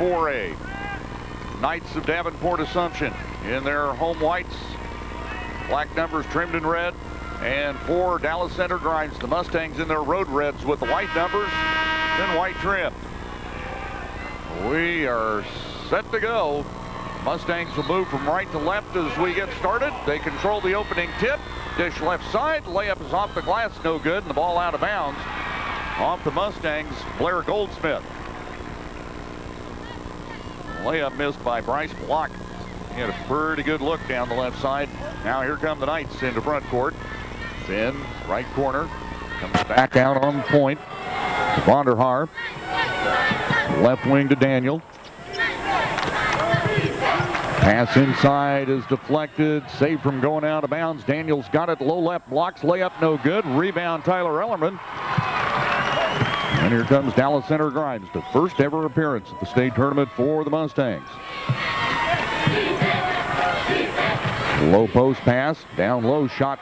4A. Knights of Davenport Assumption in their home whites, black numbers trimmed in red, and for Dallas Center Grimes, the Mustangs in their road reds with the white numbers and white trim. We are set to go. Mustangs will move from right to left as we get started. They control the opening tip. Dish left side. Layup is off the glass, no good, and the ball out of bounds. Off the Mustangs, Blair Goldsmith. Layup missed by Bryce Block. He had a pretty good look down the left side. Now here come the Knights into front court. Finn, right corner, comes back out on the point to Vonderhaar. Left wing to Daniel. Pass inside is deflected, saved from going out of bounds. Daniel's got it, low left, blocks, layup no good. Rebound Tyler Ellerman. And here comes Dallas Center Grimes, the first ever appearance at the state tournament for the Mustangs. Low post pass, down low shot.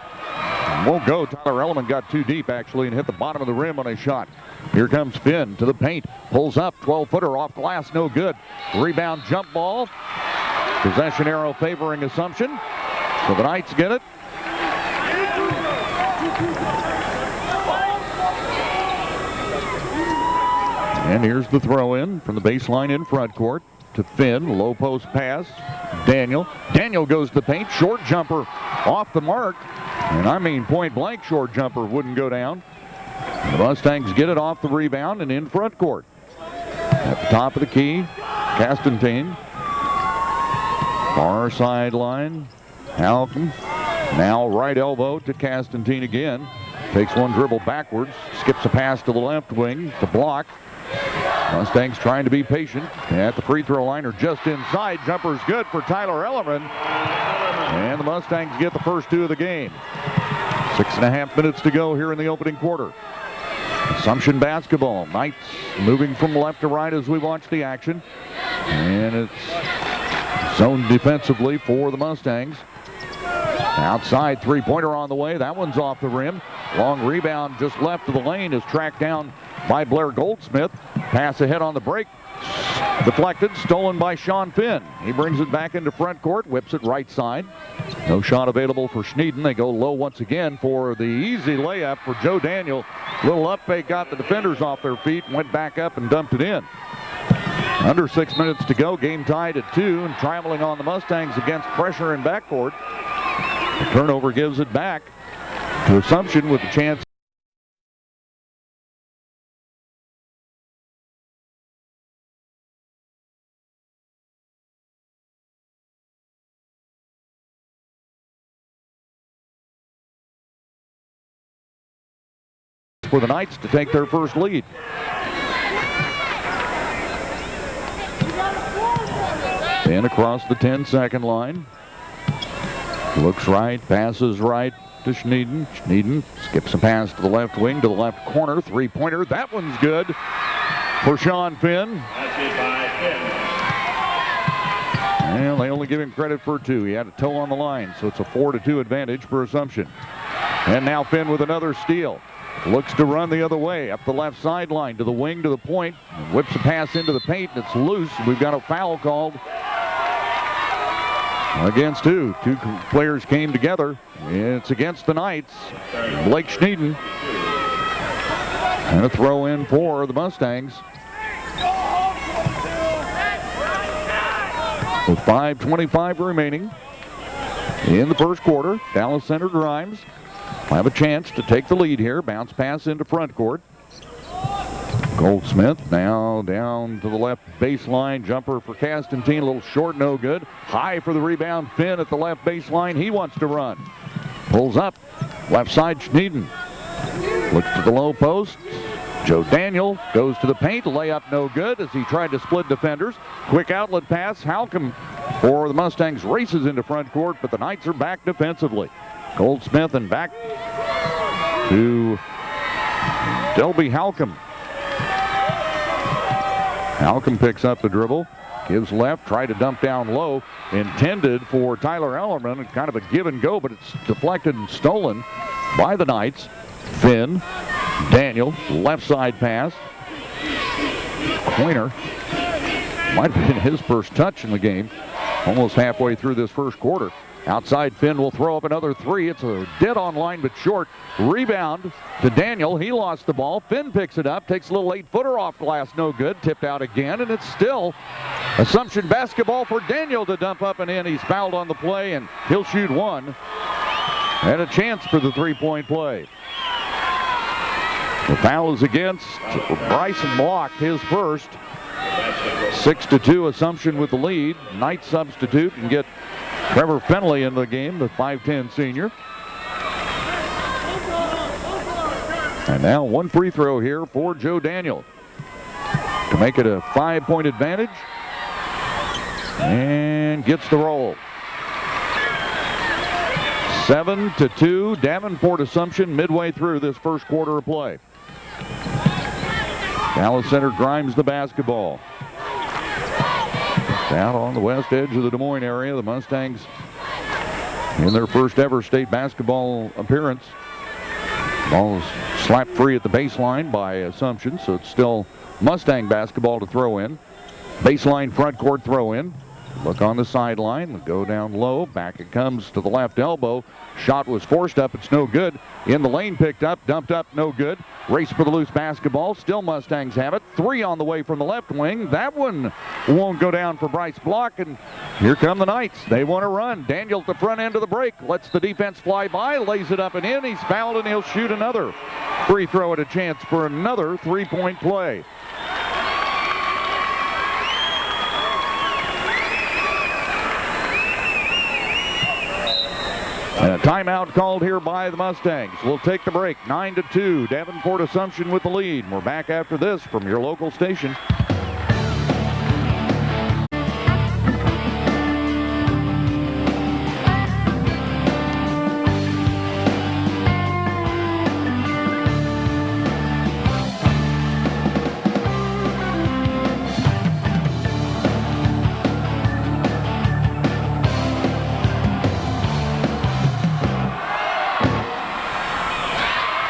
Won't go. Tyler Ellerman got too deep actually and hit the bottom of the rim on a shot. Here comes Finn to the paint, pulls up, 12-footer off glass, no good. Rebound jump ball. Possession arrow favoring Assumption. So the Knights get it. And here's the throw in from the baseline in front court to Finn. Low post pass. Daniel. Daniel goes to the paint. Short jumper off the mark. And I mean point blank short jumper wouldn't go down. The Mustangs get it off the rebound and in front court. At the top of the key, Castantine. Far sideline. Halcom. Now right elbow to Castantine again. Takes one dribble backwards. Skips a pass to the left wing to Block. Mustangs trying to be patient at the free throw line or just inside. Jumper's good for Tyler Ellerman. And the Mustangs get the first two of the game. 6.5 minutes to go here in the opening quarter. Assumption basketball. Knights moving from left to right as we watch the action. And it's zoned defensively for the Mustangs. Outside three-pointer on the way. That one's off the rim. Long rebound just left of the lane is tracked down by Blair Goldsmith. Pass ahead on the break. Deflected, stolen by Sean Finn. He brings it back into front court, whips it right side. No shot available for Schneiden. They go low once again for the easy layup for Joe Daniel. Little up fake got the defenders off their feet, went back up and dumped it in. Under 6 minutes to go, game tied at 2 and traveling on the Mustangs against pressure in backcourt. The turnover gives it back to Assumption with the chance. For the Knights to take their first lead. Then across the 10-second line. Looks right, passes right to Schneiden. Schneiden skips a pass to the left wing, to the left corner. Three-pointer, that one's good for Sean Finn. Well, they only give him credit for 2. He had a toe on the line, so it's a 4-2 advantage for Assumption. And now Finn with another steal. Looks to run the other way, up the left sideline, to the wing, to the point. Whips a pass into the paint, and it's loose. We've got a foul called against two. Two players came together. It's against the Knights. Blake Schneiden. And a throw in for the Mustangs. With 5:25 remaining in the first quarter, Dallas Center Grimes have a chance to take the lead here. Bounce pass into front court. Goldsmith now down to the left baseline. Jumper for Castantine. A little short, no good. High for the rebound. Finn at the left baseline. He wants to run. Pulls up. Left side, Schneiden. Looks to the low post. Joe Daniel goes to the paint. Layup no good as he tried to split defenders. Quick outlet pass. Halcom for the Mustangs races into front court, but the Knights are back defensively. Goldsmith and back to Delby Halcom. Halcom picks up the dribble, gives left, tried to dump down low, intended for Tyler Ellerman. Kind of a give and go, but it's deflected and stolen by the Knights. Finn, Daniel, left side pass. Pointer Might have been his first touch in the game. Almost halfway through this first quarter. Outside, Finn will throw up another three. It's a dead on line but short. Rebound to Daniel. He lost the ball. Finn picks it up, takes a little 8-footer off glass. No good. Tipped out again, and it's still Assumption basketball for Daniel to dump up and in. He's fouled on the play, and he'll shoot one. And a chance for the three-point play. The foul is against Bryson Block, his first. 6-2 Assumption with the lead. Knight substitute and get Trevor Fenley in the game, the 5'10 senior. And now one free throw here for Joe Daniel to make it a 5-point advantage. And gets the roll. 7-2 Davenport Assumption midway through this first quarter of play. Dallas Center Grimes the basketball. Out on the west edge of the Des Moines area, the Mustangs in their first ever state basketball appearance. Ball is slapped free at the baseline by Assumption, so it's still Mustang basketball to throw in. Baseline front court throw in. Look on the sideline, go down low, back it comes to the left elbow. Shot was forced up, it's no good. In the lane picked up, dumped up, no good. Race for the loose basketball, still Mustangs have it. Three on the way from the left wing. That one won't go down for Bryce Block, and here come the Knights. They want to run. Daniel at the front end of the break, lets the defense fly by, lays it up and in. He's fouled and he'll shoot another free throw at a chance for another three-point play. And a timeout called here by the Mustangs. We'll take the break. 9-2. Davenport Assumption with the lead. We're back after this from your local station.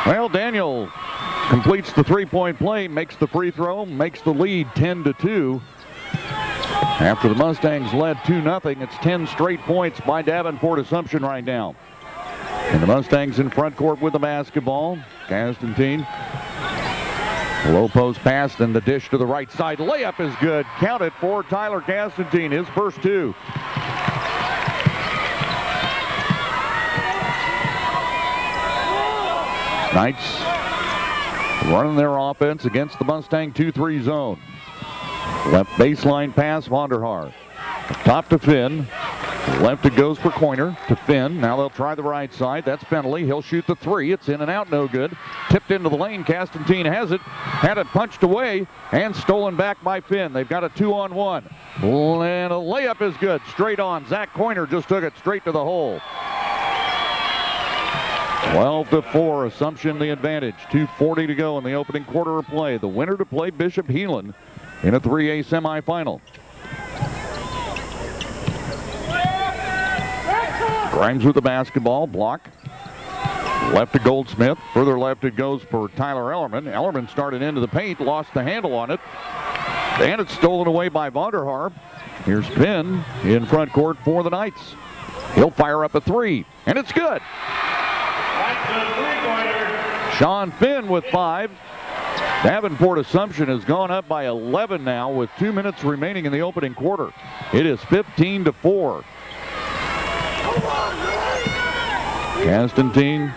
Well, Daniel completes the three-point play, makes the free throw, makes the lead 10-2. After the Mustangs led 2-0, it's 10 straight points by Davenport Assumption right now. And the Mustangs in front court with the basketball. Constantine. Low post pass, then the dish to the right side. Layup is good. Count it for Tyler Constantine, his first two. Knights running their offense against the Mustang 2-3 zone. Left baseline pass, Vonderhaar. Top to Finn. Left it goes for Coiner to Finn. Now they'll try the right side. That's Bentley. He'll shoot the three. It's in and out, no good. Tipped into the lane. Constantine has it. Had it punched away and stolen back by Finn. They've got a 2-on-1. And a layup is good. Straight on. Zach Coiner just took it straight to the hole. 12-4, Assumption the advantage. 2:40 to go in the opening quarter of play. The winner to play Bishop Heelan in a 3A semifinal. Grimes with the basketball, block. Left to Goldsmith. Further left it goes for Tyler Ellerman. Ellerman started into the paint, lost the handle on it. And it's stolen away by Vonderhaar. Here's Finn in front court for the Knights. He'll fire up a three, and it's good. Sean Finn with 5. Davenport Assumption has gone up by 11 now with 2 minutes remaining in the opening quarter. It is 15-4. Constantine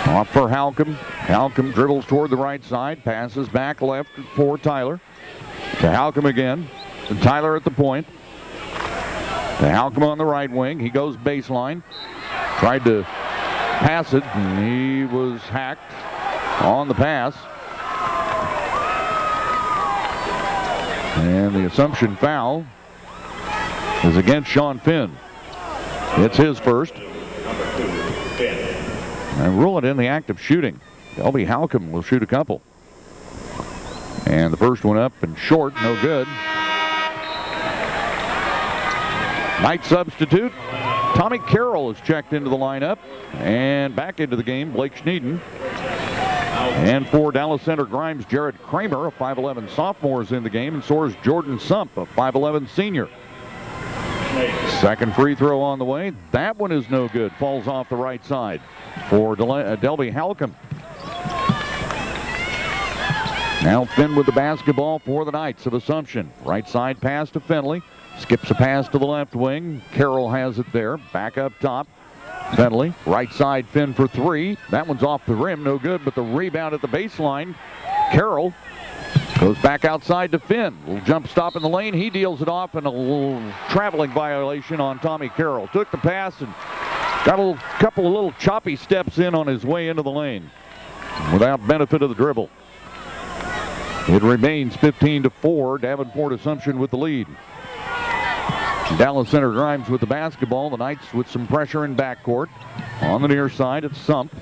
off for Halcomb. Halcomb dribbles toward the right side, passes back left for Tyler. To Halcomb again. To Tyler at the point. To Halcomb on the right wing. He goes baseline. Tried to pass it, and he was hacked on the pass. And the Assumption foul is against Sean Finn. It's his first. And rule it in the act of shooting. L.B. Halcomb will shoot a couple. And the first one up and short, no good. Knight substitute. Tommy Carroll is checked into the lineup. And back into the game, Blake Schneiden. And for Dallas Center Grimes, Jared Kramer, a 5'11 sophomore, is in the game, and so is Jordan Sump, a 5'11 senior. Second free throw on the way. That one is no good. Falls off the right side for Delby Halcomb. Now Finn with the basketball for the Knights of Assumption. Right side pass to Finley. Skips a pass to the left wing. Carroll has it there. Back up top. Finley, right side, Finn for three. That one's off the rim, no good, but the rebound at the baseline. Carroll goes back outside to Finn. Little jump stop in the lane. He deals it off, and a little traveling violation on Tommy Carroll. Took the pass and got a couple of little choppy steps in on his way into the lane without benefit of the dribble. It remains 15-4. Davenport Assumption with the lead. Dallas Center Grimes with the basketball. The Knights with some pressure in backcourt. On the near side, it's Sump.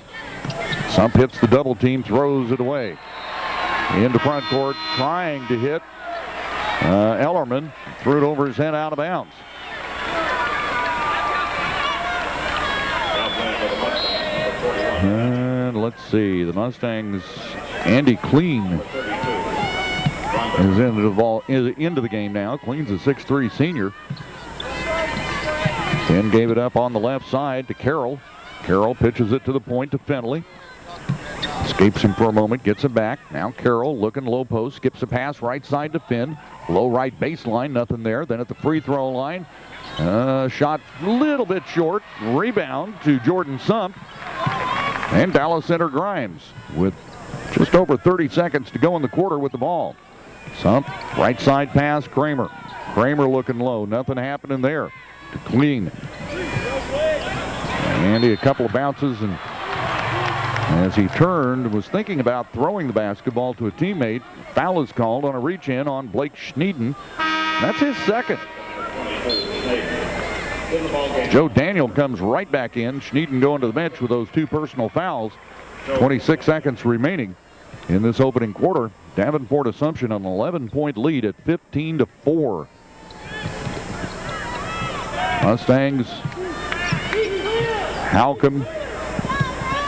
Sump hits the double team, throws it away. Into front court, trying to hit Ellerman. Threw it over his head, out of bounds. And let's see, the Mustangs, Andy Clean is into the game now. Clean's a 6'3 senior. Finn gave it up on the left side to Carroll. Carroll pitches it to the point to Finley. Escapes him for a moment, gets it back. Now Carroll looking low post, skips a pass right side to Finn. Low right baseline, nothing there. Then at the free throw line, shot a little bit short. Rebound to Jordan Sump. And Dallas Center Grimes with just over 30 seconds to go in the quarter with the ball. Sump, right side pass, Kramer. Kramer looking low, nothing happening there. To Clean. Andy, a couple of bounces, and as he turned, was thinking about throwing the basketball to a teammate. Foul is called on a reach-in on Blake Schneiden. That's his second. Joe Daniel comes right back in. Schneiden going to the bench with those two personal fouls. 26 seconds remaining in this opening quarter. Davenport Assumption an 11-point lead at 15-4. Mustangs, Halcomb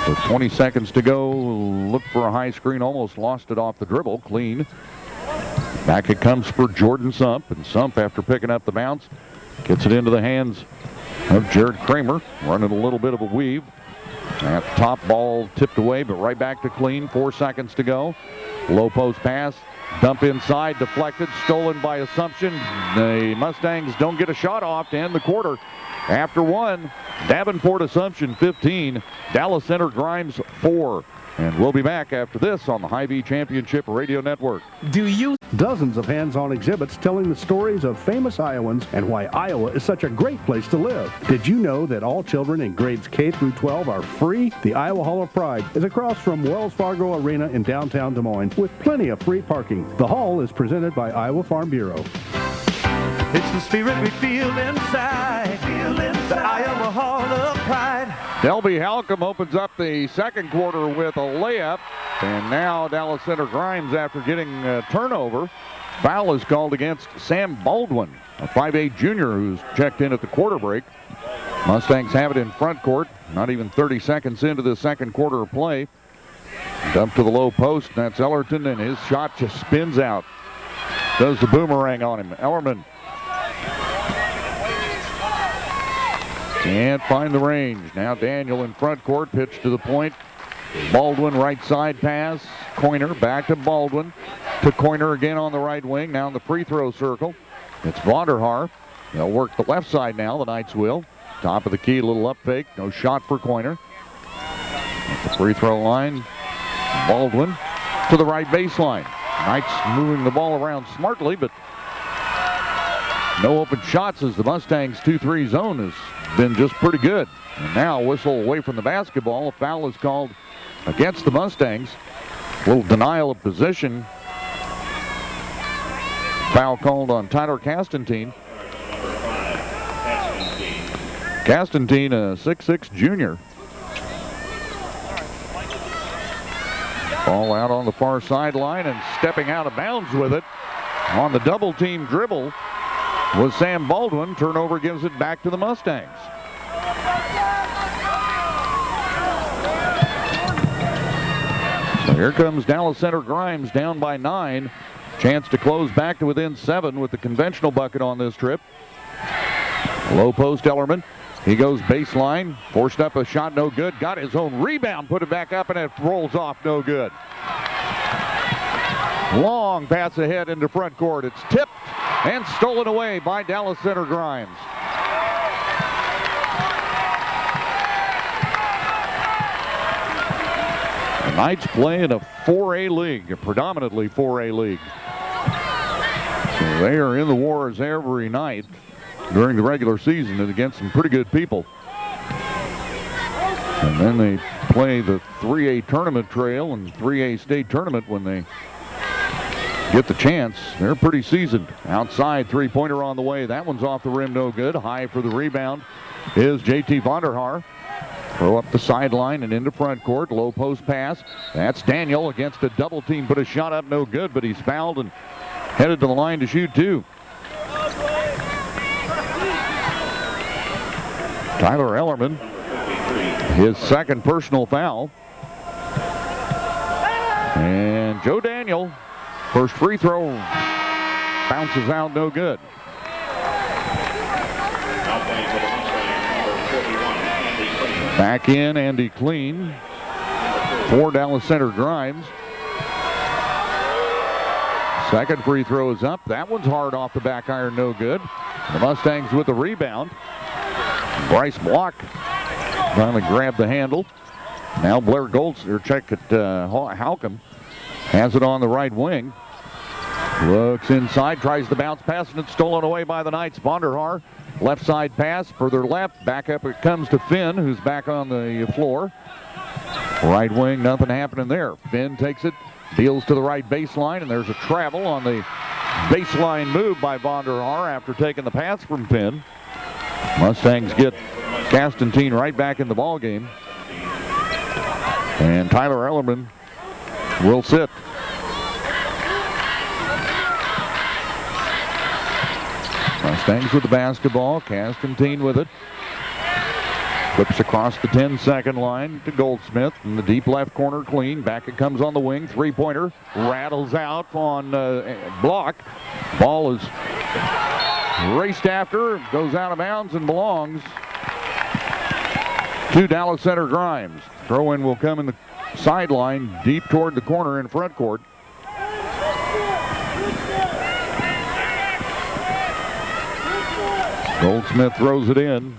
with 20 seconds to go. Look for a high screen, almost lost it off the dribble. Clean. Back it comes for Jordan Sump, and Sump, after picking up the bounce, gets it into the hands of Jared Kramer, running a little bit of a weave. At the top, ball tipped away, but right back to Clean. 4 seconds to go. Low post pass. Dump inside, deflected, stolen by Assumption. The Mustangs don't get a shot off to end the quarter. After one, Davenport Assumption 15, Dallas Center Grimes 4. And we'll be back after this on the Hy-Vee Championship Radio Network. Dozens of hands-on exhibits telling the stories of famous Iowans and why Iowa is such a great place to live. Did you know that all children in grades K through 12 are free? The Iowa Hall of Pride is across from Wells Fargo Arena in downtown Des Moines with plenty of free parking. The hall is presented by Iowa Farm Bureau. It's the spirit we feel inside. The Iowa Hall of Pride. Delby Halcomb opens up the second quarter with a layup. And now Dallas Center Grimes, after getting a turnover, foul is called against Sam Baldwin, a 5'8 junior who's checked in at the quarter break. Mustangs have it in front court. Not even 30 seconds into the second quarter of play. Dumped to the low post. That's Ellerton, and his shot just spins out. Does the boomerang on him. Ellerman can't find the range. Now Daniel in front court, pitch to the point. Baldwin right side pass. Coiner back to Baldwin. To Coiner again on the right wing. Now in the free throw circle. It's Vonderhaar. They'll work the left side now, the Knights will. Top of the key, a little up fake. No shot for Coiner. At the free throw line, Baldwin to the right baseline. Knights moving the ball around smartly, but no open shots as the Mustangs 2-3 zone has been just pretty good. And now whistle away from the basketball. A foul is called against the Mustangs. A little denial of position. Foul called on Tyler Castantine. Castantine, a 6'6 junior. Ball out on the far sideline, and stepping out of bounds with it on the double team dribble was Sam Baldwin. Turnover gives it back to the Mustangs. So Here comes Dallas Center Grimes down by 9. Chance to close back to within 7 with the conventional bucket on this trip. Low post Ellerman. He goes baseline. Forced up a shot, no good. Got his own rebound, put it back up, and it rolls off, no good. Long pass ahead into front court. It's tipped and stolen away by Dallas Center Grimes. The Knights play in a 4A league, a predominantly 4A league. So they are in the wars every night during the regular season and against some pretty good people. And then they play the 3A tournament trail and 3A state tournament when they get the chance. They're pretty seasoned. Outside three-pointer on the way. That one's off the rim, no good. High for the rebound is J.T. Vonderhaar. Throw up the sideline and into front court. Low post pass. That's Daniel against a double team. Put a shot up, no good, but he's fouled and headed to the line to shoot two. Tyler Ellerman, his second personal foul. And Joe Daniel, first free throw, bounces out, no good. Back in, Andy Clean for Dallas Center Grimes. Second free throw is up. That one's hard off the back iron, no good. The Mustangs with the rebound. Bryce Block finally grabbed the handle. Now Blair check at Halcomb. Has it on the right wing. Looks inside, tries the bounce pass, and it's stolen away by the Knights. Vonderhaar, left side pass, further left. Back up it comes to Finn, who's back on the floor. Right wing, nothing happening there. Finn takes it, deals to the right baseline, and there's a travel on the baseline move by Vonderhaar after taking the pass from Finn. Mustangs get Castantine right back in the ball game. And Tyler Ellerman will sit. Mustangs with the basketball. Castantine with it. Flips across the 10-second line to Goldsmith in the deep left corner. Clean. Back it comes on the wing. Three-pointer. Rattles out on block. Ball is raced after. Goes out of bounds and belongs to Dallas Center Grimes. Throw-in will come in the sideline deep toward the corner in front court. Goldsmith throws it in.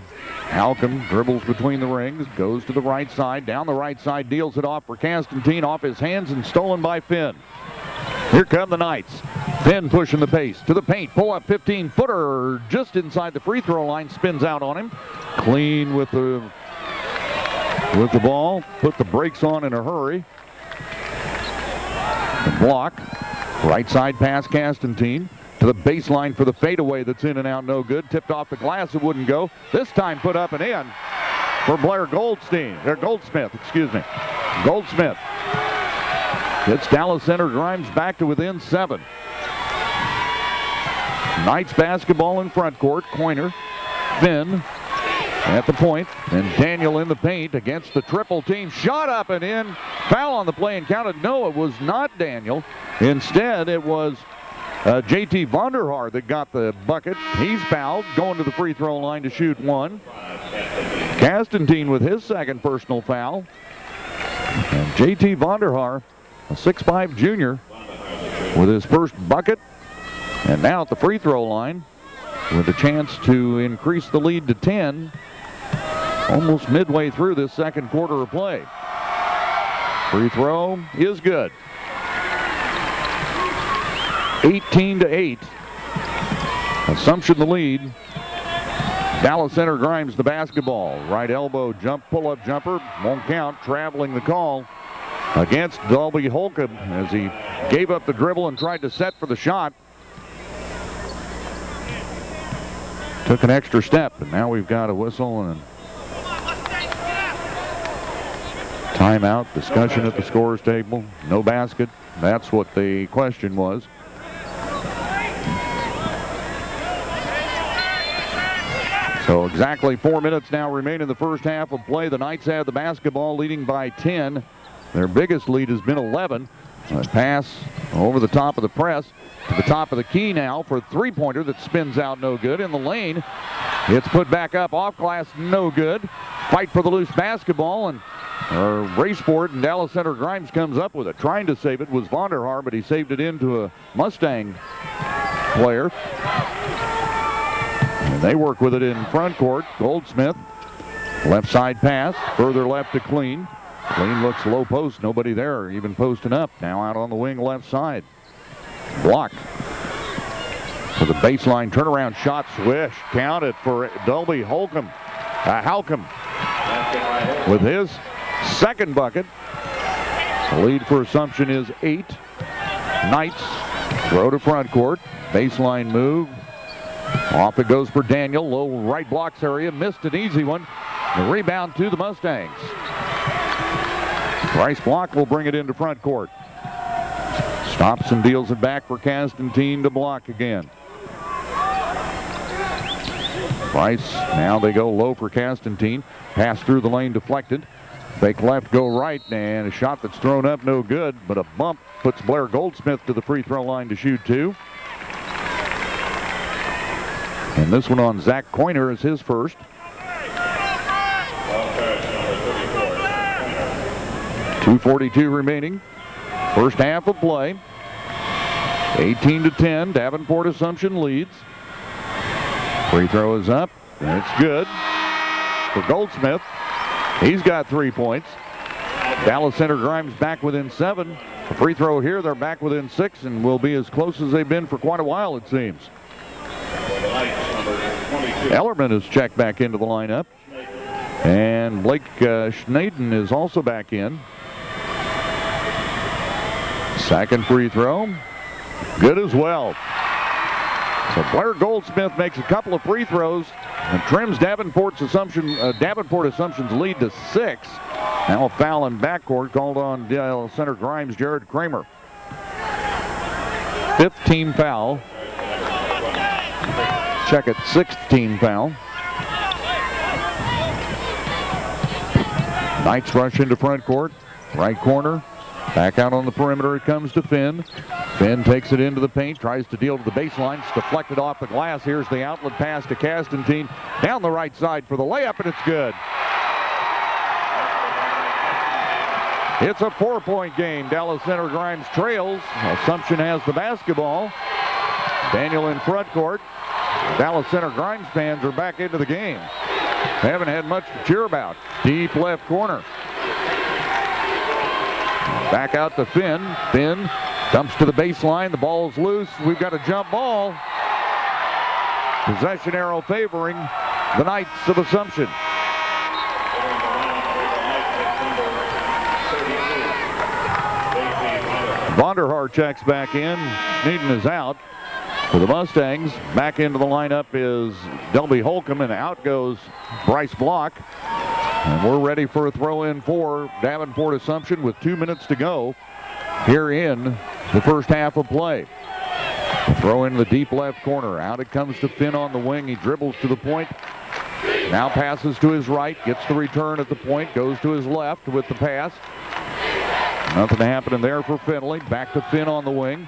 Halcomb dribbles between the rings, goes to the right side, down the right side, deals it off for Castantine, off his hands and stolen by Finn. Here come the Knights. Finn pushing the pace to the paint, pull up 15-footer just inside the free throw line, spins out on him. Clean with the ball, put the brakes on in a hurry. The block, right side pass Castantine. To the baseline for the fadeaway that's in and out, no good. Tipped off the glass, it wouldn't go. This time put up and in for Blair Goldsmith, excuse me. Goldsmith gets Dallas Center Grimes back to within 7. Knights basketball in front court. Coiner, Finn at the point, and Daniel in the paint against the triple team. Shot up and in. Foul on the play and counted. No, it was not Daniel. Instead, it was J.T. Vonderhaar that got the bucket. He's fouled, going to the free throw line to shoot one. Castantine with his second personal foul. And J.T. Vonderhaar, a 6'5 junior, with his first bucket. And now at the free throw line with a chance to increase the lead to 10 almost midway through this second quarter of play. Free throw is good. 18-8. Assumption the lead. Dallas Center Grimes the basketball. Right elbow jump, pull-up jumper. Won't count. Traveling the call against Dalby Holcomb as he gave up the dribble and tried to set for the shot. Took an extra step, and now we've got a whistle and timeout. Discussion at the scorer's table. No basket. That's what the question was. So exactly 4 minutes now remain in the first half of play. The Knights have the basketball, leading by 10 Their biggest lead has been 11. A pass over the top of the press to the top of the key now for a three-pointer that spins out no good. In the lane, it's put back up off glass, no good. Fight for the loose basketball, and race for it, and Dallas Center Grimes comes up with it. Trying to save it was Vonderhaar, but he saved it into a Mustang player. And they work with it in front court. Goldsmith, left side pass, further left to Clean. Clean looks low post, nobody there, even posting up. Now out on the wing left side. Block for the baseline turnaround shot, swish. Counted for Delby Holcomb. Halcomb with his second bucket. The lead for Assumption is 8. Knights throw to front court. Baseline move. Off it goes for Daniel. Low right blocks area. Missed an easy one. The rebound to the Mustangs. Bryce Block will bring it into front court. Stops and deals it back for Constantine to Block again. Bryce, now they go low for Constantine. Pass through the lane deflected. Fake left, go right, and a shot that's thrown up, no good, but a bump puts Blair Goldsmith to the free throw line to shoot two. And this one on Zach Coiner is his first. 2:42 remaining. First half of play. 18-10, Davenport Assumption leads. Free throw is up, and it's good for Goldsmith. He's got 3 points. Dallas Center Grimes back within 7. A free throw here, they're back within 6 and will be as close as they've been for quite a while, it seems. Ellerman is checked back into the lineup. And Blake Schnaden is also back in. Second free throw, good as well. So Blair Goldsmith makes a couple of free throws and trims Davenport Assumption's lead to 6. Now a foul in backcourt called on Dallas Center Grimes' Jared Kramer. 5th team foul. Check it, 6th team foul. Knights rush into front court, right corner. Back out on the perimeter it comes to Finn. Finn takes it into the paint, tries to deal to the baseline. It's deflected off the glass. Here's the outlet pass to Constantine. Down the right side for the layup, and it's good. It's a 4-point game. Dallas Center Grimes trails. Assumption has the basketball. Daniel in front court. Dallas Center Grimes fans are back into the game. Haven't had much to cheer about. Deep left corner. Back out to Finn. Finn dumps to the baseline. The ball's loose. We've got a jump ball. Possession arrow favoring the Knights of Assumption. Vonderhaar checks back in. Needon is out. For the Mustangs, back into the lineup is Delby Holcomb, and out goes Bryce Block. And we're ready for a throw-in for Davenport Assumption with 2 minutes to go here in the first half of play. Throw in the deep left corner. Out it comes to Finn on the wing. He dribbles to the point. Now passes to his right. Gets the return at the point. Goes to his left with the pass. Nothing happening there for Finley. Back to Finn on the wing.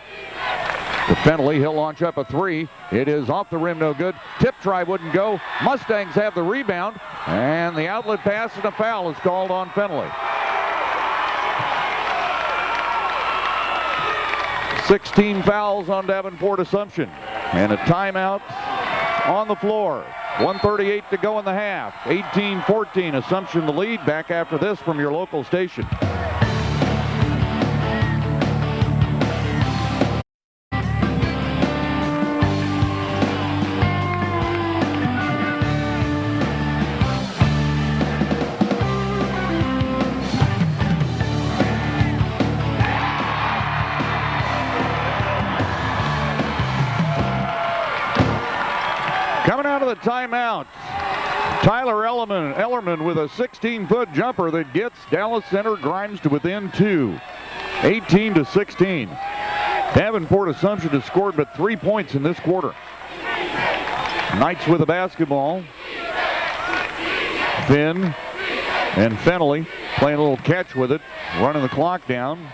To Finley, he'll launch up a three. It is off the rim, no good. Tip try wouldn't go. Mustangs have the rebound, and the outlet pass and a foul is called on Finley. 16 fouls on Davenport Assumption, and a timeout on the floor. 1:38 to go in the half. 18-14, Assumption the lead. Back after this from your local station. Coming out of the timeout, Tyler Ellerman with a 16-foot jumper that gets Dallas Center Grimes to within 2, 18-16. Davenport Assumption has scored but 3 points in this quarter. Knights with the basketball. Finn and Fennelly playing a little catch with it, running the clock down.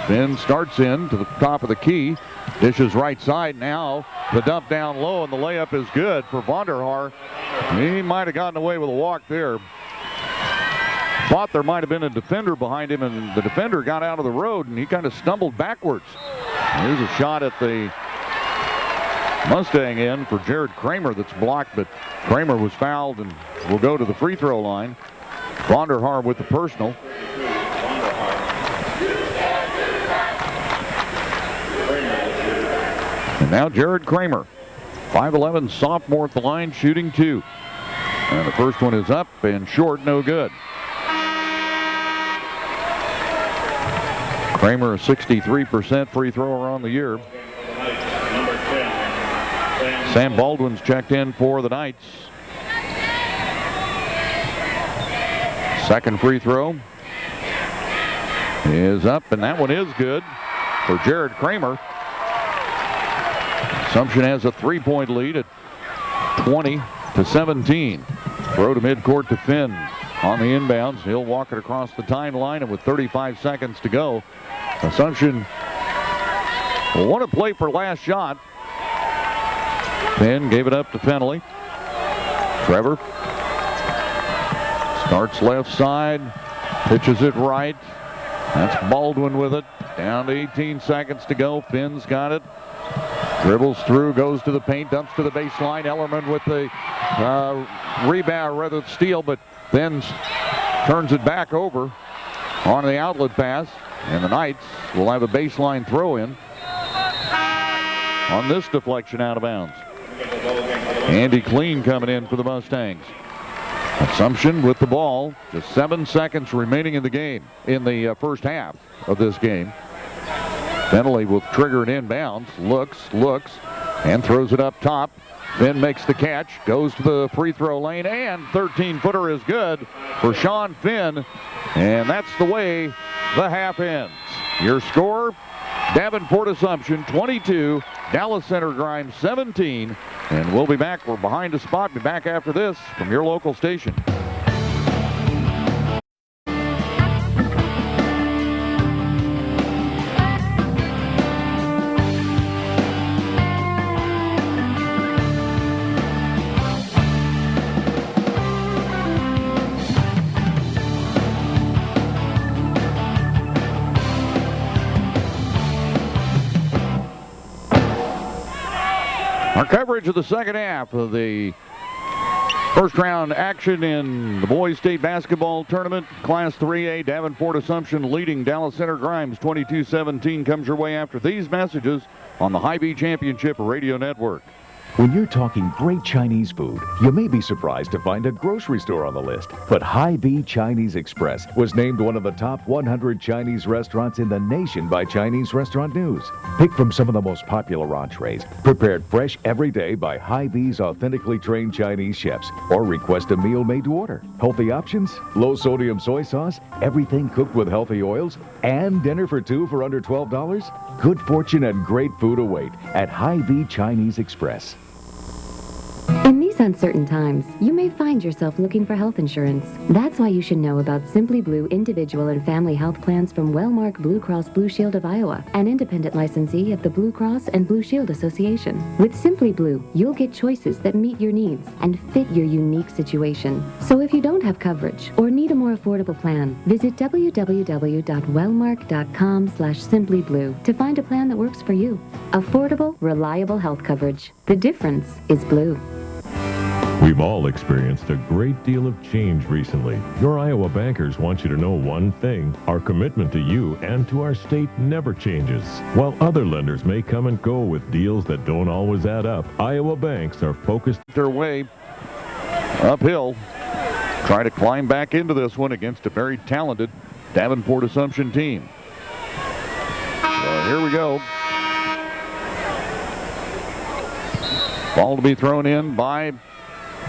Finn starts in to the top of the key. Dishes right side now. The dump down low, and the layup is good for Vonderhaar. He might have gotten away with a walk there. Thought there might have been a defender behind him, and the defender got out of the road, and he kind of stumbled backwards. Here's a shot at the Mustang end for Jared Kramer that's blocked, but Kramer was fouled and will go to the free throw line. Vonderhaar with the personal. And now Jared Kramer, 5'11", sophomore at the line, shooting 2. And the first one is up and short, no good. Kramer, a 63% free thrower on the year. Sam Baldwin's checked in for the Knights. Second free throw is up, and that one is good for Jared Kramer. Assumption has a 3-point lead at 20-17. Throw to midcourt to Finn on the inbounds. He'll walk it across the timeline, and with 35 seconds to go, Assumption will want to play for last shot. Finn gave it up to Fennelly. Trevor starts left side, pitches it right. That's Baldwin with it. Down to 18 seconds to go. Finn's got it. Dribbles through, goes to the paint, dumps to the baseline. Ellerman with the rebound, rather steal, but then turns it back over on the outlet pass. And the Knights will have a baseline throw in on this deflection out of bounds. Andy Clean coming in for the Mustangs. Assumption with the ball. Just 7 seconds remaining in the game, in the first half of this game. Fennelly will trigger it inbounds. Looks, and throws it up top. Finn makes the catch, goes to the free throw lane, and 13-footer is good for Sean Finn. And that's the way the half ends. Your score, Davenport Assumption 22, Dallas Center Grimes 17. And we'll be back. We're behind the spot. Be back after this from your local station. Our coverage of the second half of the first round action in the boys state basketball tournament, Class 3A. Davenport Assumption leading Dallas Center Grimes 22-17 comes your way after these messages on the Hy-Vee Championship Radio Network. When you're talking great Chinese food, you may be surprised to find a grocery store on the list. But Hy-Vee Chinese Express was named one of the top 100 Chinese restaurants in the nation by Chinese Restaurant News. Pick from some of the most popular entrees, prepared fresh every day by Hy-Vee's authentically trained Chinese chefs, or request a meal made to order. Healthy options, low sodium soy sauce, everything cooked with healthy oils, and dinner for two for under $12? Good fortune and great food await at Hy-Vee Chinese Express. In these uncertain times, you may find yourself looking for health insurance. That's why you should know about Simply Blue individual and family health plans from Wellmark Blue Cross Blue Shield of Iowa, an independent licensee of the Blue Cross and Blue Shield Association. With Simply Blue, you'll get choices that meet your needs and fit your unique situation. So if you don't have coverage or need a more affordable plan, visit www.wellmark.com/simplyblue to find a plan that works for you. Affordable, reliable health coverage. The difference is blue. We've all experienced a great deal of change recently. Your Iowa bankers want you to know one thing. Our commitment to you and to our state never changes. While other lenders may come and go with deals that don't always add up, Iowa banks are focused Their way uphill. Try to climb back into this one against a very talented Davenport Assumption team. So here we go. Ball to be thrown in by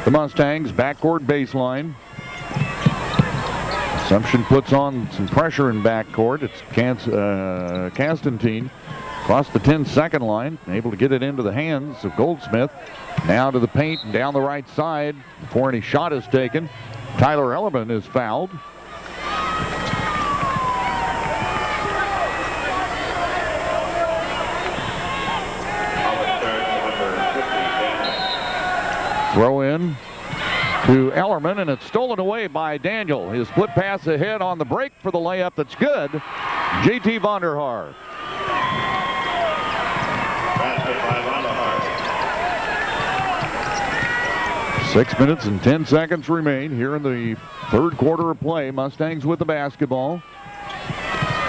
the Mustangs, backcourt baseline. Assumption puts on some pressure in backcourt. It's Castantine across the 10-second line, able to get it into the hands of Goldsmith. Now to the paint and down the right side before any shot is taken. Tyler Ellerman is fouled. Throw in to Ellerman, and it's stolen away by Daniel. His split pass ahead on the break for the layup that's good. J.T. Vonderhaar. 6 minutes and 10 seconds remain here in the third quarter of play. Mustangs with the basketball.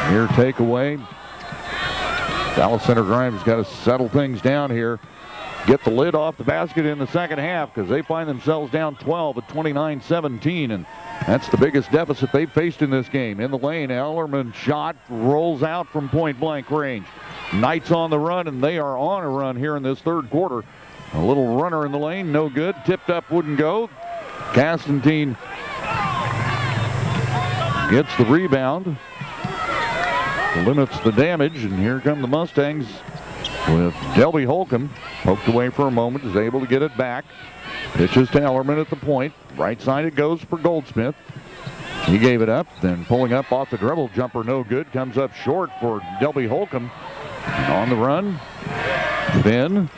Here takeaway. Dallas Center Grimes got to settle things down here. Get the lid off the basket in the second half because they find themselves down 12 at 29-17, and that's the biggest deficit they've faced in this game. In the lane, Ellerman shot rolls out from point-blank range. Knights on the run, and they are on a run here in this third quarter. A little runner in the lane, no good. Tipped up, wouldn't go. Constantine gets the rebound, limits the damage, and here come the Mustangs with Delby Holcomb. Poked away for a moment, is able to get it back. Pitches to Ellerman at the point. Right side it goes for Goldsmith. He gave it up, then pulling up off the dribble. Jumper no good, comes up short for Delby Holcomb. And on the run, Finn.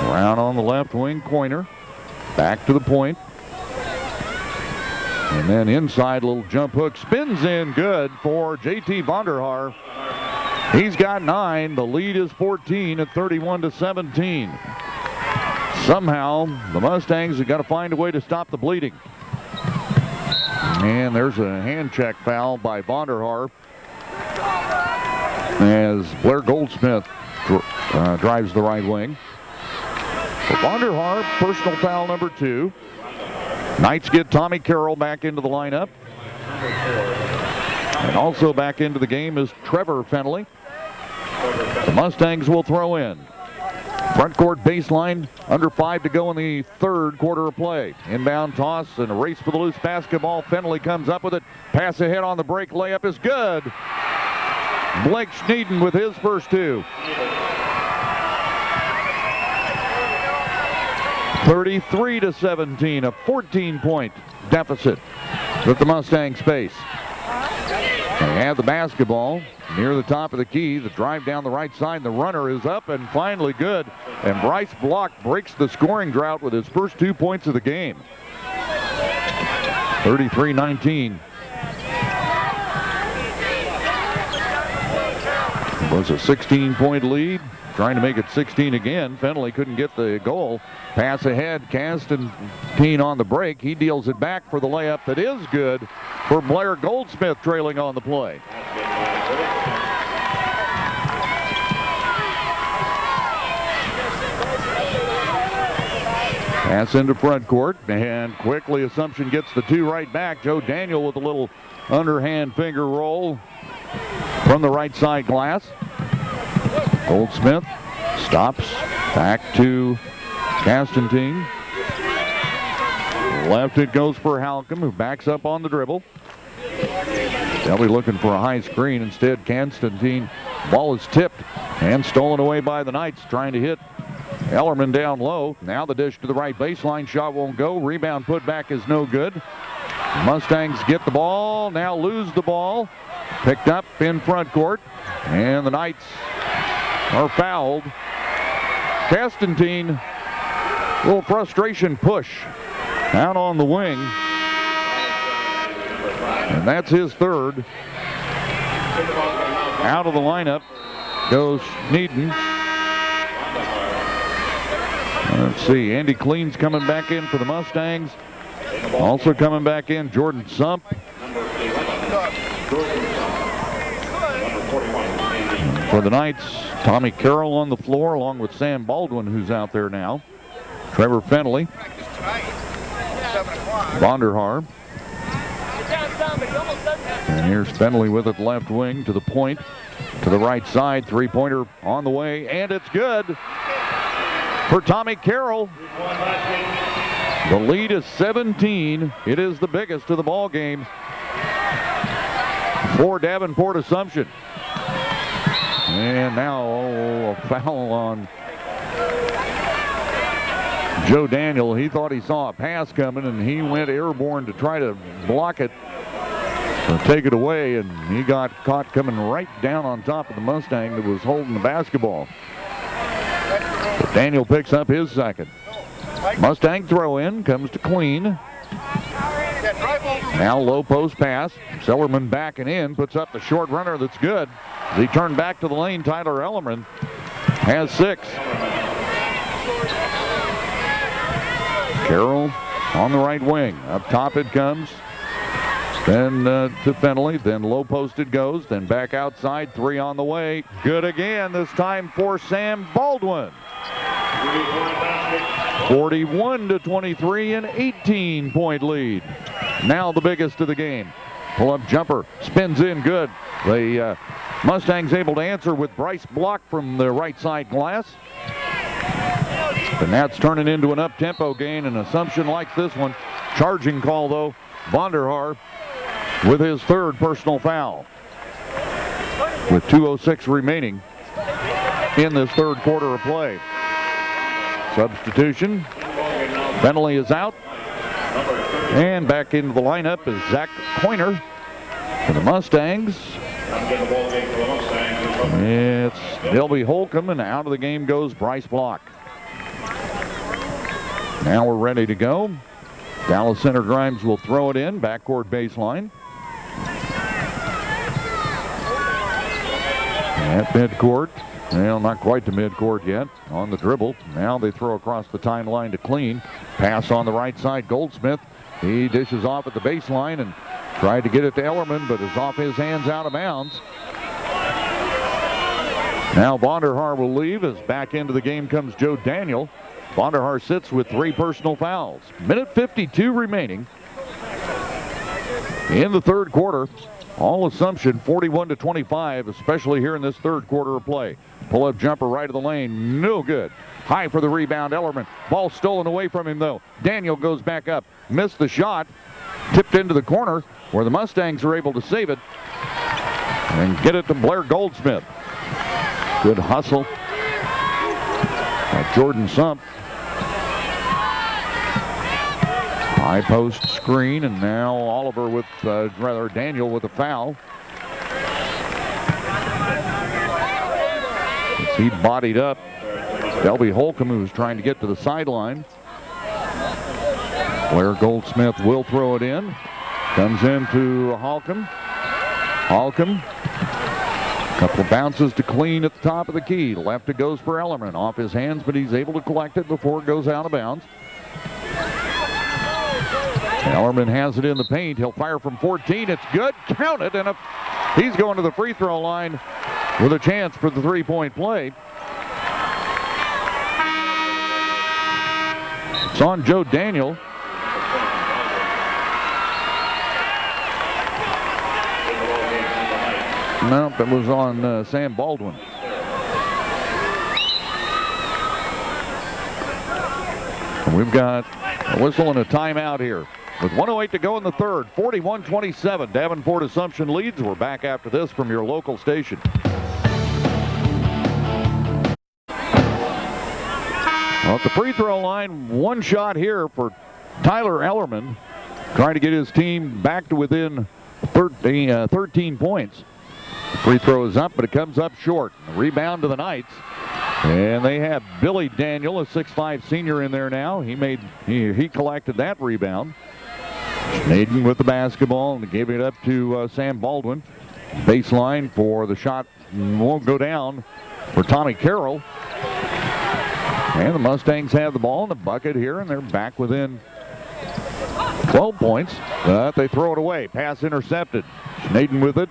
Around on the left wing, Coiner. Back to the point. And then inside, little jump hook. Spins in good for J.T. Vonderhaar. He's got 9. The lead is 14 at 31-17. Somehow, the Mustangs have got to find a way to stop the bleeding. And there's a hand check foul by Vonderhaar as Blair Goldsmith drives the right wing. For Vonderhaar, personal foul number 2. Knights get Tommy Carroll back into the lineup. And also back into the game is Trevor Fennelly. The Mustangs will throw in. Front court baseline, under 5 to go in the third quarter of play. Inbound toss and a race for the loose basketball. Fennelly comes up with it. Pass ahead on the break. Layup is good. Blake Schneiden with his first 2. 33-17, a 14-point deficit that the Mustangs face. They have the basketball near the top of the key. The drive down the right side. The runner is up and finally good. And Bryce Block breaks the scoring drought with his first 2 points of the game. 33-19. It was a 16-point lead. Trying to make it 16 again. Fennelly couldn't get the goal. Pass ahead. Constantine on the break. He deals it back for the layup that is good for Blair Goldsmith, trailing on the play. Pass into front court, and quickly Assumption gets the 2 right back. Joe Daniel with a little underhand finger roll from the right side glass. Goldsmith stops, back to Constantine. Left it goes for Halcomb, who backs up on the dribble. They'll be looking for a high screen. Instead, Constantine, ball is tipped and stolen away by the Knights, trying to hit Ellerman down low. Now the dish to the right baseline, shot won't go. Rebound put back is no good. Mustangs get the ball, now lose the ball. Picked up in front court, and the Knights are fouled. Constantine, a little frustration push out on the wing. And that's his third. Out of the lineup goes Schneiden. Let's see, Andy Kleen's coming back in for the Mustangs. Also coming back in, Jordan Sump. For the Knights, Tommy Carroll on the floor along with Sam Baldwin, who's out there now. Trevor Fennelly. Vonderhaar. And here's Fennelly with it left wing to the point. To the right side, three-pointer on the way, and it's good for Tommy Carroll. The lead is 17. It is the biggest of the ball game for Davenport Assumption. And now a foul on Joe Daniel. He thought he saw a pass coming, and he went airborne to try to block it or take it away, and he got caught coming right down on top of the Mustang that was holding the basketball. The Daniel picks up his second. Mustang throw in, comes to clean. Now low post pass. Sellerman backing in, puts up the short runner that's good. As he turned back to the lane, Tyler Ellerman has 6. Carroll on the right wing. Up top it comes. Then to Fennelly. Then low post it goes. Then back outside. 3 on the way. Good again. This time for Sam Baldwin. 41-23, an 18-point lead. Now the biggest of the game. Pull-up jumper. Spins in good. The Mustangs able to answer with Bryce Block from the right side glass. The Nats turning into an up-tempo game, and Assumption likes this one. Charging call, though. Vonderhaar with his 3rd personal foul. With 2:06 remaining in this 3rd quarter of play. Substitution. Bentley is out. And back into the lineup is Zach Coiner for the Mustangs. It's Delby Holcomb, and out of the game goes Bryce Block. Now we're ready to go. Dallas Center Grimes will throw it in, backcourt baseline. At midcourt, well, not quite to midcourt yet, on the dribble. Now they throw across the timeline to Clean. Pass on the right side, Goldsmith. He dishes off at the baseline and tried to get it to Ellerman, but is off his hands, out of bounds. Now Vonderhaar will leave as back into the game comes Joe Daniel. Vonderhaar sits with 3 personal fouls. Minute 52 remaining in the 3rd quarter. All Assumption 41-25, especially here in this 3rd quarter of play. Pull-up jumper right of the lane, no good. High for the rebound, Ellerman. Ball stolen away from him, though. Daniel goes back up, missed the shot, tipped into the corner where the Mustangs are able to save it and get it to Blair Goldsmith. Good hustle by Jordan Sump. High post screen, and now Oliver with, Daniel with a foul. As he bodied up Delby Holcomb, who was trying to get to the sideline. Blair Goldsmith will throw it in. Comes into Holcomb. Holcomb. Couple of bounces to Clean at the top of the key. Left it goes for Ellerman. Off his hands, but he's able to collect it before it goes out of bounds. Ellerman has it in the paint. He'll fire from 14. It's good. Count it. And he's going to the free throw line with a chance for the 3-point play. It's on Joe Daniel. Nope, it was on Sam Baldwin. We've got a whistle and a timeout here. With 1:08 to go in the 3rd, 41-27. Davenport Assumption leads. We're back after this from your local station. Well, at the free throw line, one shot here for Tyler Ellerman, trying to get his team back to within 13 points. The free throw is up, but it comes up short. The rebound to the Knights. And they have Billy Daniel, a 6'5" senior, in there now. He collected that rebound. Naden with the basketball and gave it up to Sam Baldwin. Baseline for the shot won't go down for Tommy Carroll. And the Mustangs have the ball in the bucket here, and they're back within 12 points. But they throw it away. Pass intercepted. Naden with it.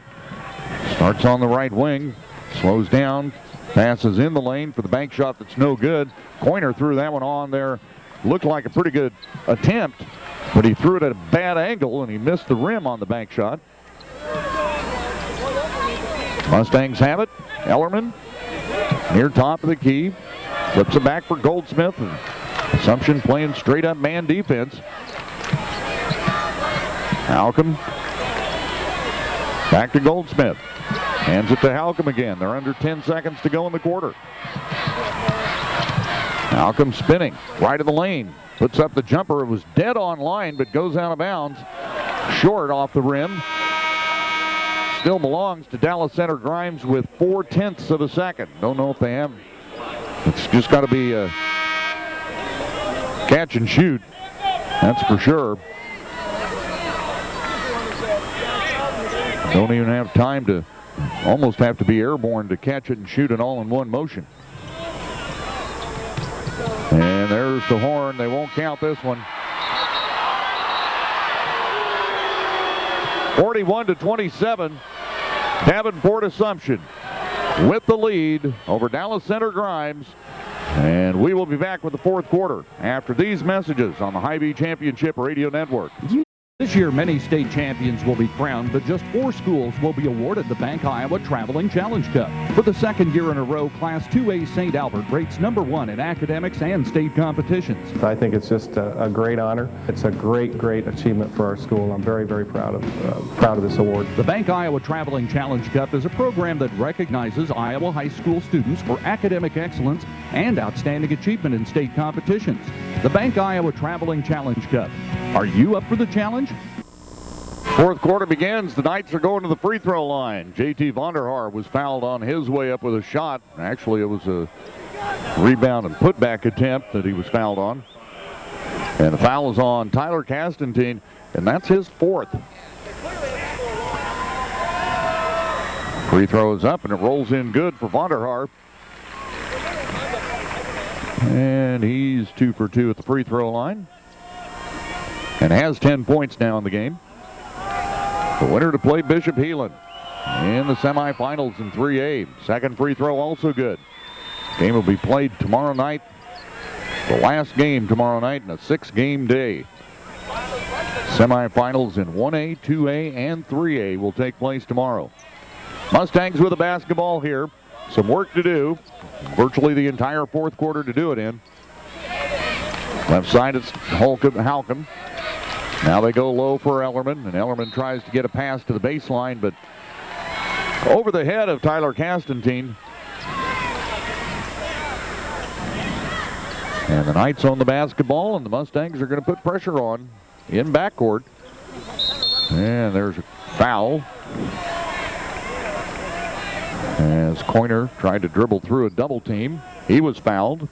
Starts on the right wing. Slows down. Passes in the lane for the bank shot that's no good. Coiner threw that one on there. Looked like a pretty good attempt, but he threw it at a bad angle, and he missed the rim on the bank shot. Mustangs have it. Ellerman near top of the key. Flips it back for Goldsmith. And Assumption playing straight up man defense. Halcomb. Back to Goldsmith. Hands it to Halcomb again. They're under 10 seconds to go in the quarter. Halcomb spinning right of the lane. Puts up the jumper. It was dead on line, but goes out of bounds. Short off the rim. Still belongs to Dallas Center Grimes with 0.4 of a second. Don't know if they have It's just got to be a catch and shoot. That's for sure. Don't even have time to, almost have to be airborne to catch it and shoot it all in one motion. And there's the horn. They won't count this one. 41-27. Davenport Assumption with the lead over Dallas Center Grimes. And we will be back with the fourth quarter after these messages on the Hy-Vee Championship Radio Network. This year, many state champions will be crowned, but just 4 schools will be awarded the Bank Iowa Traveling Challenge Cup. For the second year in a row, Class 2A St. Albert rates #1 in academics and state competitions. I think it's just a great honor. It's a great, great achievement for our school. I'm very, very proud of this award. The Bank Iowa Traveling Challenge Cup is a program that recognizes Iowa high school students for academic excellence and outstanding achievement in state competitions. The Bank Iowa Traveling Challenge Cup. Are you up for the challenge? Fourth quarter begins. The Knights are going to the free throw line. J.T. Vonderhaar was fouled on his way up with a shot. Actually, it was a rebound and putback attempt that he was fouled on. And the foul is on Tyler Castantine, and that's his 4th. Free throw is up, and it rolls in good for Vonderhaar. And he's 2 for 2 at the free throw line. And has 10 points now in the game. The winner to play Bishop Heelan in the semifinals in 3A. Second free throw also good. Game will be played tomorrow night. The last game tomorrow night in a 6-game day. Semifinals in 1A, 2A, and 3A will take place tomorrow. Mustangs with a basketball here. Some work to do. Virtually the entire fourth quarter to do it in. Left side it's Halcomb. Now they go low for Ellerman, and Ellerman tries to get a pass to the baseline, but over the head of Tyler Castantine. And the Knights own the basketball, and the Mustangs are going to put pressure on in backcourt. And there's a foul. As Coiner tried to dribble through a double team, he was fouled.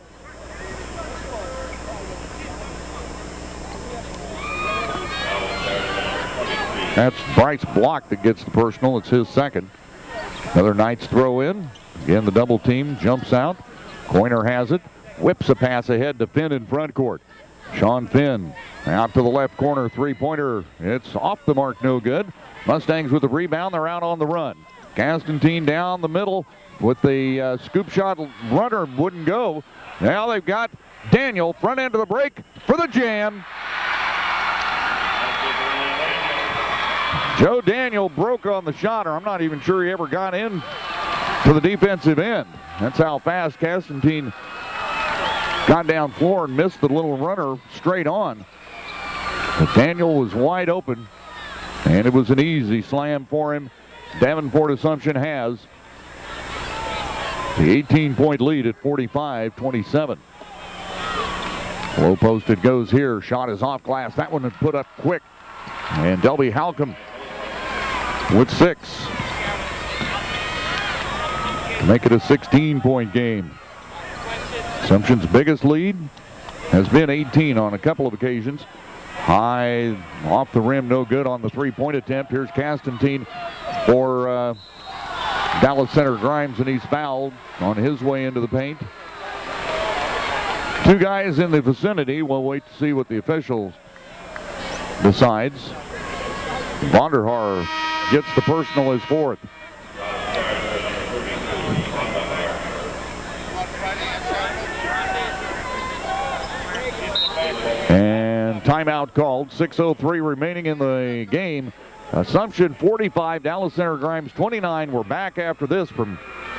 That's Bryce Block that gets the personal. It's his second. Another Knights throw in. Again, the double team jumps out. Coiner has it. Whips a pass ahead to Finn in front court. Sean Finn out to the left corner. Three-pointer. It's off the mark, no good. Mustangs with the rebound. They're out on the run. Castantine down the middle with the scoop shot. Runner wouldn't go. Now they've got Daniel front end of the break for the jam. Joe Daniel broke on the shot, or I'm not even sure he ever got in to the defensive end. That's how fast Castantine got down floor and missed the little runner straight on. But Daniel was wide open, and it was an easy slam for him. Davenport Assumption has the 18-point lead at 45-27. Low post it goes here. Shot is off glass. That one is put up quick. And Delby Halcomb with 6 to make it a 16-point game. Assumption's biggest lead has been 18 on a couple of occasions. High off the rim, no good on the three-point attempt. Here's Castantine for Dallas Center Grimes, and he's fouled on his way into the paint. 2 guys in the vicinity. We'll wait to see what the officials decides. Vonderhaar gets the personal, his 4th. And timeout called. 6:03 remaining in the game. Assumption 45, Dallas Center Grimes 29. We're back after this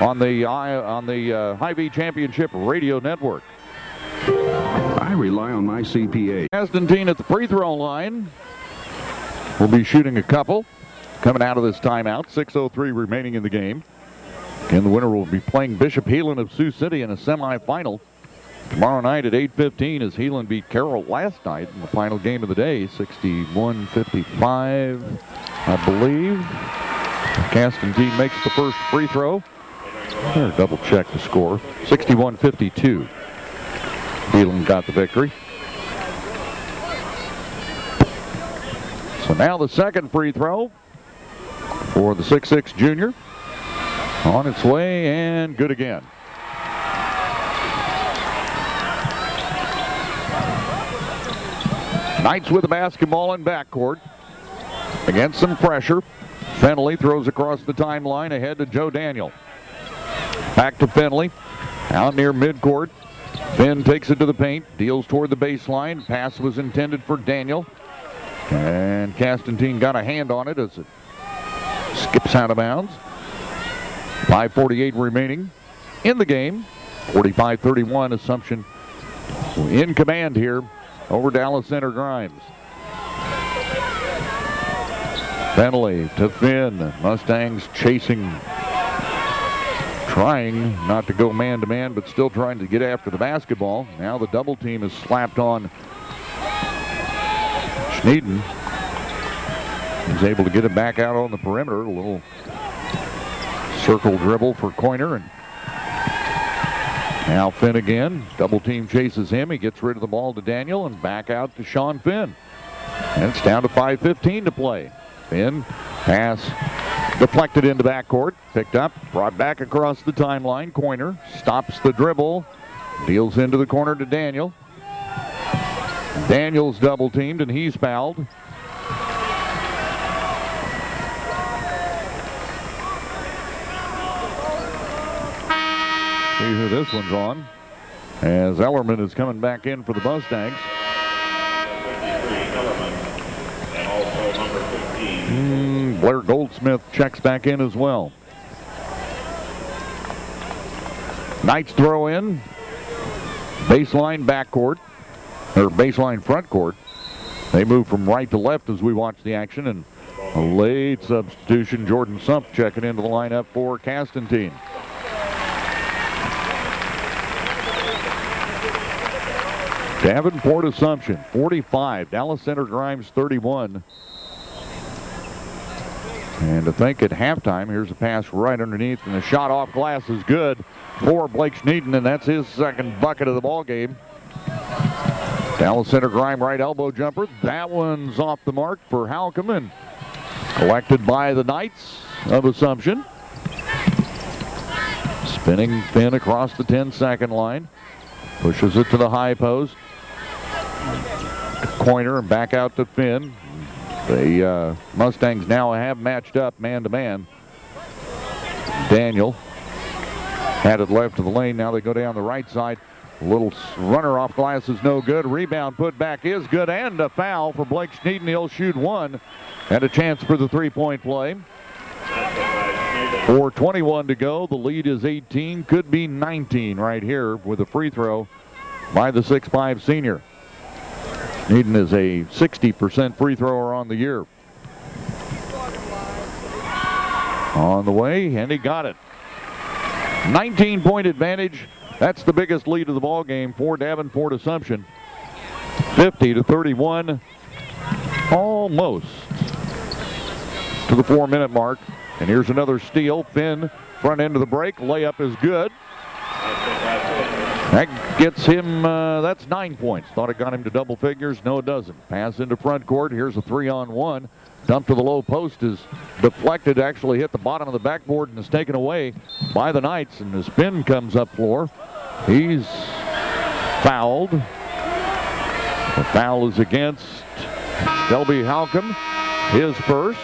on the Hy-Vee Championship Radio Network. I rely on my CPA. Castantine at the free throw line. We'll be shooting a couple coming out of this timeout. 6:03 remaining in the game. And the winner will be playing Bishop Heelan of Sioux City in a semifinal tomorrow night at 8:15 as Heelan beat Carroll last night in the final game of the day, 61-55, I believe. Castantine makes the first free throw. Better double check the score. 61-52. Phelan got the victory. So now the second free throw for the 6'6 junior. On its way and good again. Knights with the basketball in backcourt. Against some pressure. Finley throws across the timeline ahead to Joe Daniel. Back to Finley. Out near midcourt. Finn takes it to the paint. Deals toward the baseline. Pass was intended for Daniel. And Castantine got a hand on it as it skips out of bounds. 5:48 remaining in the game. 45-31. Assumption in command here over Dallas Center Grimes. Finley to Finn. Mustangs chasing, trying not to go man-to-man, but still trying to get after the basketball. Now the double team is slapped on Schneiden. He's able to get it back out on the perimeter. A little circle dribble for Coiner. And now Finn again. Double team chases him. He gets rid of the ball to Daniel and back out to Sean Finn. And it's down to 5:15 to play. Finn, pass deflected into backcourt, picked up, brought back across the timeline. Coiner stops the dribble, deals into the corner to Daniel. Daniel's double teamed and he's fouled. See who this one's on, as Ellerman is coming back in for the Mustangs. Blair Goldsmith checks back in as well. Knights throw in. Baseline backcourt, or baseline front court. They move from right to left as we watch the action, and a late substitution. Jordan Sump checking into the lineup for Castantine. Davenport Assumption 45, Dallas Center Grimes 31. And to think at halftime, here's a pass right underneath, and the shot off glass is good for Blake Schneiden, and that's his second bucket of the ball game. Dallas Center Grime right elbow jumper. That one's off the mark for Halcomb and collected by the Knights of Assumption. Spinning Finn across the 10-second line. Pushes it to the high post. Coiner and back out to Finn. The Mustangs now have matched up man-to-man. Daniel had it left to the lane. Now they go down the right side. A little runner off glass is no good. Rebound put back is good, and a foul for Blake Schneiden. He'll shoot one, and a chance for the three-point play. 4:21 to go. The lead is 18. Could be 19 right here with a free throw by the 6'5 senior. Schneiden is a 60% free thrower on the year. On the way, and he got it. 19-point advantage. That's the biggest lead of the ball game for Davenport Assumption. 50-31, almost to the 4-minute mark. And here's another steal. Finn, front end of the break. Layup is good. That gets him, that's 9 points. Thought it got him to double figures. No, it doesn't. Pass into front court. Here's a 3-on-1. Dump to the low post is deflected. Actually hit the bottom of the backboard and is taken away by the Knights. And as Finn comes up floor, he's fouled. The foul is against Shelby Halcomb, his first.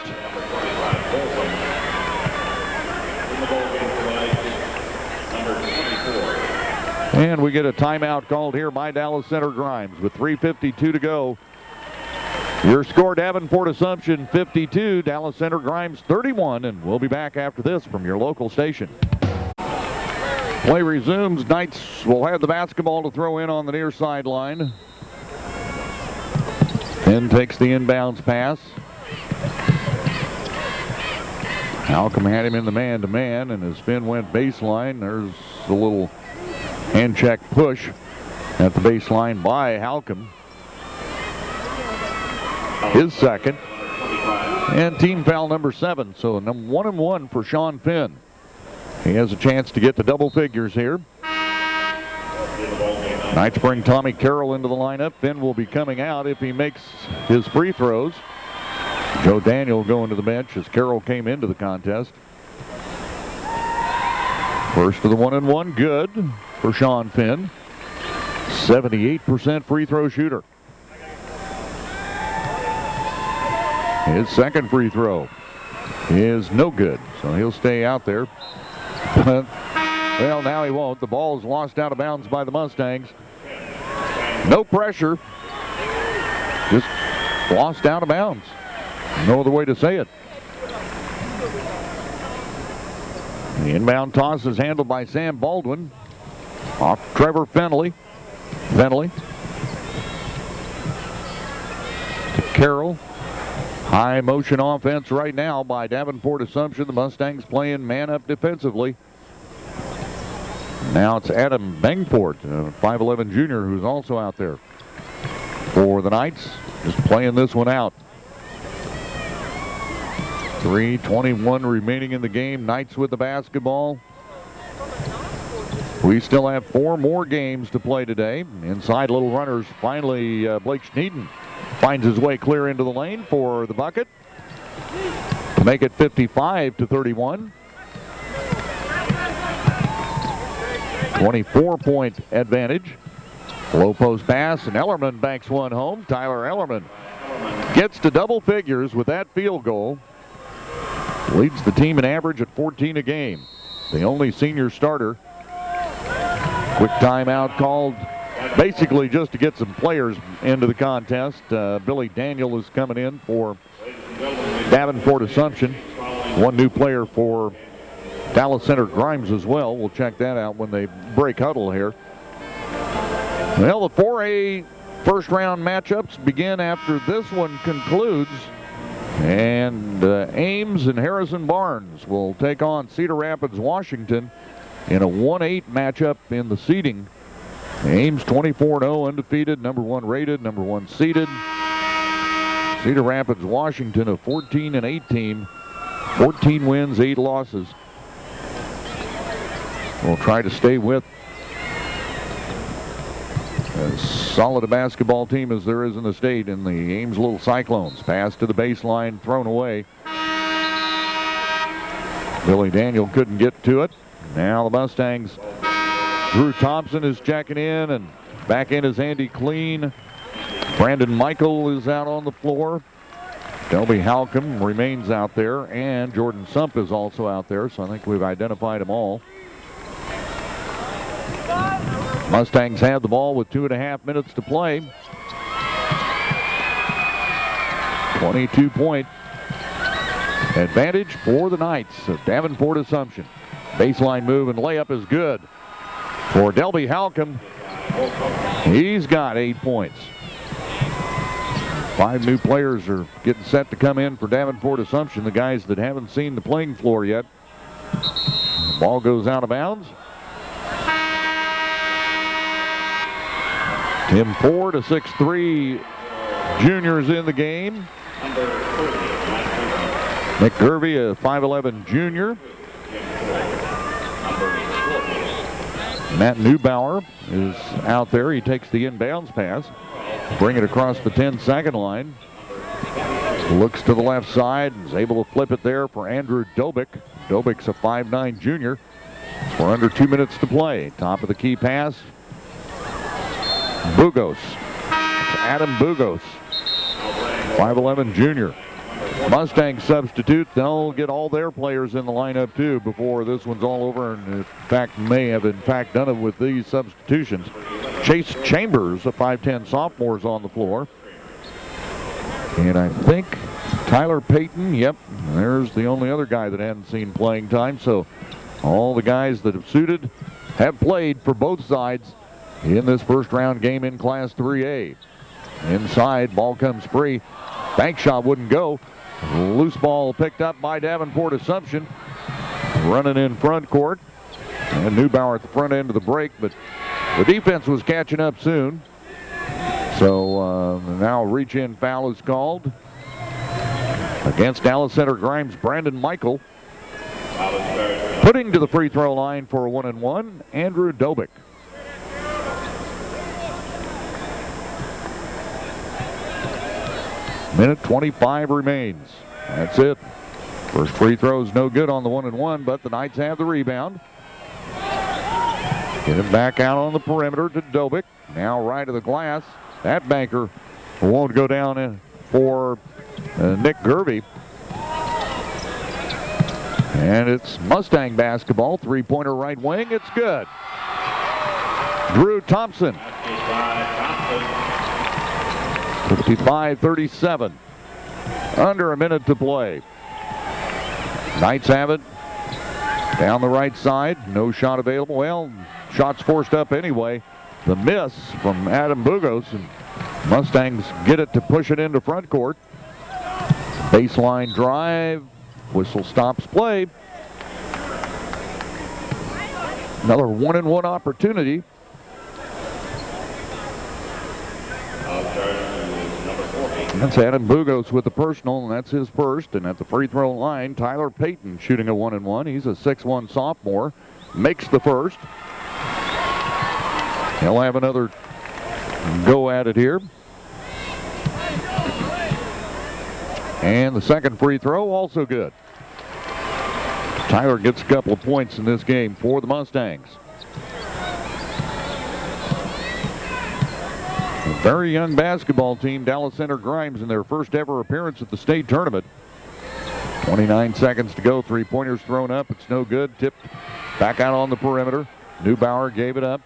And we get a timeout called here by Dallas Center Grimes with 3:52 to go. Your score, Davenport Assumption 52, Dallas Center Grimes 31, and we'll be back after this from your local station. Play resumes. Knights will have the basketball to throw in on the near sideline. Finn takes the inbounds pass. Halcomb had him in the man-to-man, and as Finn went baseline, there's a little hand check push at the baseline by Halcomb. His second. And team foul number 7. So 1-and-1 for Sean Finn. He has a chance to get to double figures here. Knights bring Tommy Carroll into the lineup. Finn will be coming out if he makes his free throws. Joe Daniel going to the bench as Carroll came into the contest. First of the 1-and-1, good for Sean Finn. 78% free throw shooter. His second free throw is no good, so he'll stay out there. Well, now he won't. The ball is lost out of bounds by the Mustangs. No pressure. Just lost out of bounds. No other way to say it. The inbound toss is handled by Sam Baldwin. Off Trevor Fennelly. To Carroll. High motion offense right now by Davenport Assumption. The Mustangs playing man up defensively. Now it's Adam Davenport, a 5'11 junior who's also out there for the Knights. Just playing this one out. 3:21 remaining in the game. Knights with the basketball. We still have 4 more games to play today. Inside little runners. Finally, Blake Schneiden finds his way clear into the lane for the bucket to make it 55-31. 24-point advantage. Low post pass, and Ellerman banks one home. Tyler Ellerman gets to double figures with that field goal. Leads the team in average at 14 a game. The only senior starter. Quick timeout called basically just to get some players into the contest. Billy Daniel is coming in for Davenport Assumption. One new player for Dallas Center Grimes as well. We'll check that out when they break huddle here. Well, the 4A first round matchups begin after this one concludes. And Ames and Harrison Barnes will take on Cedar Rapids, Washington in a 1-8 matchup in the seeding. Ames 24-0, undefeated, number 1 rated, number 1 seeded. Cedar Rapids, Washington, a 14-8 team, 14 wins, 8 losses. We'll try to stay with as solid a basketball team as there is in the state in the Ames Little Cyclones. Pass to the baseline, thrown away. Billy Daniel couldn't get to it. Now the Mustangs. Drew Thompson is checking in, and back in is Andy Clean. Brandon Michael is out on the floor. Delby Halcomb remains out there, and Jordan Sump is also out there, so I think we've identified them all. Mustangs have the ball with 2.5 minutes to play. 22-point advantage for the Knights of Davenport Assumption. Baseline move and layup is good for Delby Halcomb. He's got 8 points. 5 new players are getting set to come in for Davenport Assumption, the guys that haven't seen the playing floor yet. The ball goes out of bounds. Tim Ford, a 6'3 junior, is in the game. Nick Gervey, a 5'11 junior. Matt Neubauer is out there. He takes the inbounds pass. Bring it across the 10-second line. Looks to the left side and is able to flip it there for Andrew Dobick. Dobick's a 5'9 junior. We're under 2 minutes to play. Top of the key pass. Bugos. Adam Bugos. 5'11 junior. Mustang substitute. They'll get all their players in the lineup too before this one's all over, and in fact may have in fact done it with these substitutions. Chase Chambers, a 5'10 sophomore, is on the floor. And I think Tyler Payton, yep, there's the only other guy that hadn't seen playing time. So all the guys that have suited have played for both sides in this first round game in Class 3A. Inside, ball comes free. Bank shot wouldn't go. Loose ball picked up by Davenport Assumption. Running in front court. And Neubauer at the front end of the break, but the defense was catching up soon. So now a reach-in foul is called against Dallas Center Grimes' Brandon Michael. Putting to the free throw line for a 1-and-1, Andrew Dobick. Minute 25 remains. That's it. First free throw is no good on the 1-and-1, but the Knights have the rebound. Get it back out on the perimeter to Dobick. Now right of the glass. That banker won't go down for Nick Gervey. And it's Mustang basketball. Three-pointer right wing. It's good. Drew Thompson. 55-37. Under a minute to play. Knights have it. Down the right side. No shot available. Well, shots forced up anyway. The miss from Adam Bugos. And Mustangs get it to push it into front court. Baseline drive. Whistle stops play. Another 1-and-1 opportunity. That's Adam Bugos with the personal, and that's his first. And at the free throw line, Tyler Payton shooting a 1-and-1. He's a 6'1 sophomore. Makes the first. He'll have another go at it here. And the second free throw, also good. Tyler gets a couple of points in this game for the Mustangs. A very young basketball team, Dallas Center Grimes, in their first ever appearance at the state tournament. 29 seconds to go. Three-pointers thrown up. It's no good. Tipped back out on the perimeter. Neubauer gave it up.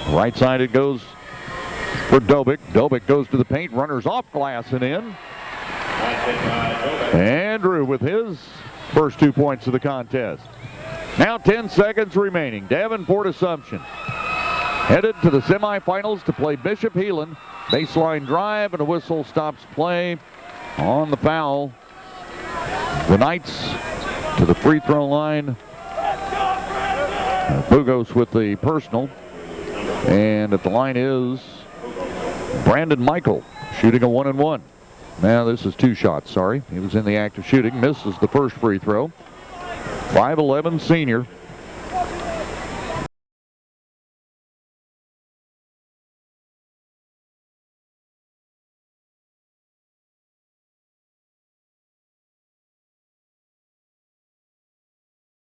Right side it goes for Dobick. Dobick goes to the paint. Runners off glass and in. Andrew with his first 2 points of the contest. Now 10 seconds remaining. Davenport Assumption headed to the semifinals to play Bishop Heelan. Baseline drive and a whistle stops play on the foul. The Knights to the free throw line. Bugos with the personal. And at the line is Brandon Michael shooting a 1-and-1. Now this is two shots, sorry. He was in the act of shooting. Misses the first free throw. 5'11 senior.